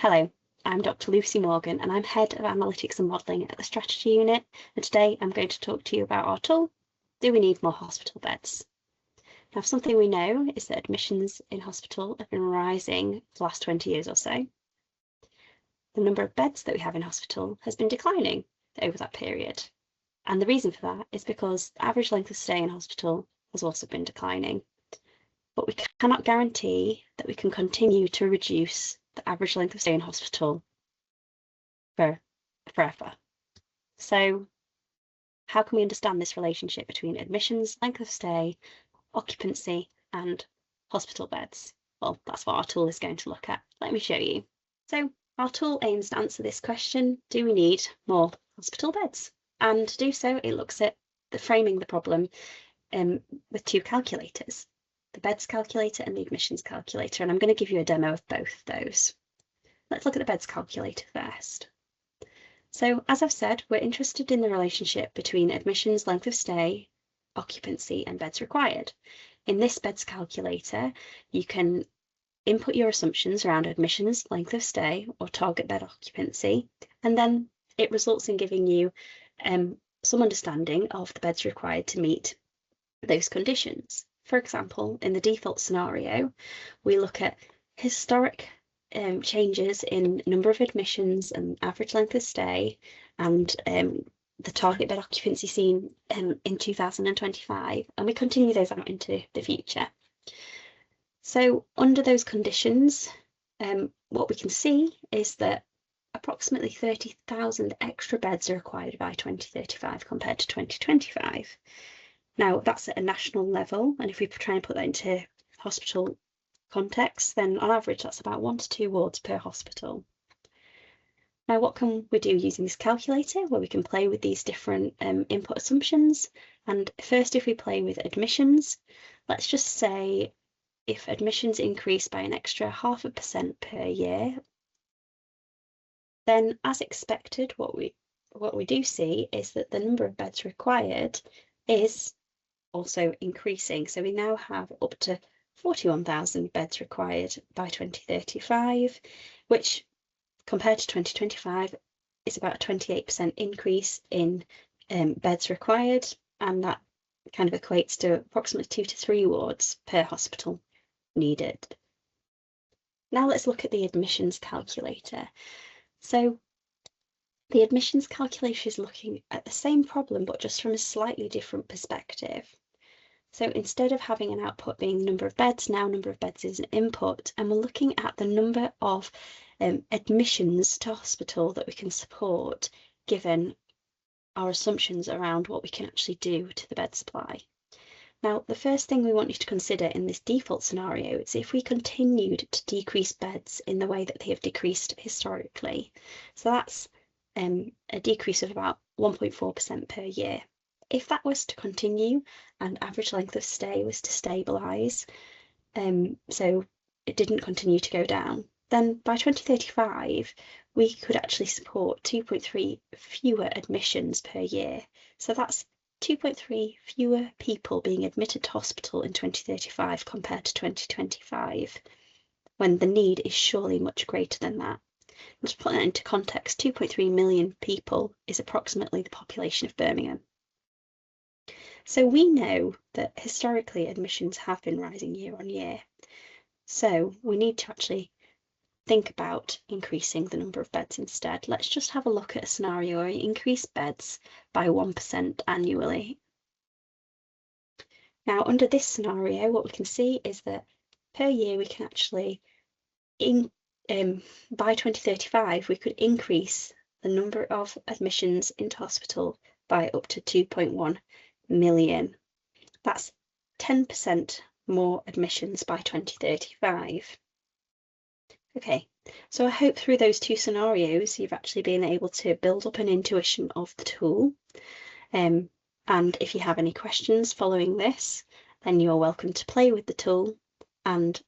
Hello, I'm Dr. Lucy Morgan and I'm Head of Analytics and Modelling at the Strategy Unit, and today I'm going to talk to you about our tool, Do We Need More Hospital Beds? Now, something we know is that admissions in hospital have been rising for the last 20 years or so. The number of beds that we have in hospital has been declining over that period. And the reason for that is because the average length of stay in hospital has also been declining. But we cannot guarantee that we can continue to reduce the average length of stay in hospital forever. So how can we understand this relationship between admissions, length of stay, occupancy, and hospital beds? Well, that's what our tool is going to look at. Let me show you. So our tool aims to answer this question, do we need more hospital beds? And to do so, it looks at framing the problem with two calculators, the beds calculator and the admissions calculator, and I'm going to give you a demo of both of those. Let's look at the beds calculator first. So, as I've said, we're interested in the relationship between admissions, length of stay, occupancy, and beds required. In this beds calculator, you can input your assumptions around admissions, length of stay, or target bed occupancy, and then it results in giving you some understanding of the beds required to meet those conditions. For example, in the default scenario, we look at historic changes in number of admissions and average length of stay and the target bed occupancy seen in 2025, and we continue those out into the future. So under those conditions, what we can see is that approximately 30,000 extra beds are required by 2035 compared to 2025. Now, that's at a national level, and if we try and put that into hospital context, then on average that's about 1 to 2 wards per hospital. Now, what can we do using this calculator? Well, we can play with these different input assumptions. And first, if we play with admissions, let's just say if admissions increase by an extra 0.5% per year, then as expected, what we do see is that the number of beds required is also increasing. So we now have up to 41,000 beds required by 2035, which compared to 2025 is about a 28% increase in beds required, and that kind of equates to approximately 2 to 3 wards per hospital needed. Now let's look at the admissions calculator. So the admissions calculator is looking at the same problem, but just from a slightly different perspective. So instead of having an output being the number of beds, now number of beds is an input, and we're looking at the number of admissions to hospital that we can support given our assumptions around what we can actually do to the bed supply. Now, the first thing we want you to consider in this default scenario is if we continued to decrease beds in the way that they have decreased historically. So that's a decrease of about 1.4% per year. If that was to continue and average length of stay was to stabilise, so it didn't continue to go down, then by 2035 we could actually support 2.3 fewer admissions per year. So that's 2.3 fewer people being admitted to hospital in 2035 compared to 2025, when the need is surely much greater than that. And to put that into context, 2.3 million people is approximately the population of Birmingham. So we know that historically admissions have been rising year on year. So we need to actually think about increasing the number of beds instead. Let's just have a look at a scenario where we increase beds by 1% annually. Now, under this scenario, what we can see is that per year we can actually, by 2035, we could increase the number of admissions into hospital by up to 2.1 million. That's 10% more admissions by 2035. Okay, so I hope through those two scenarios you've actually been able to build up an intuition of the tool. And if you have any questions following this, then you're welcome to play with the tool and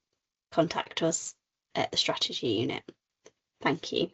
contact us at the Strategy Unit. Thank you.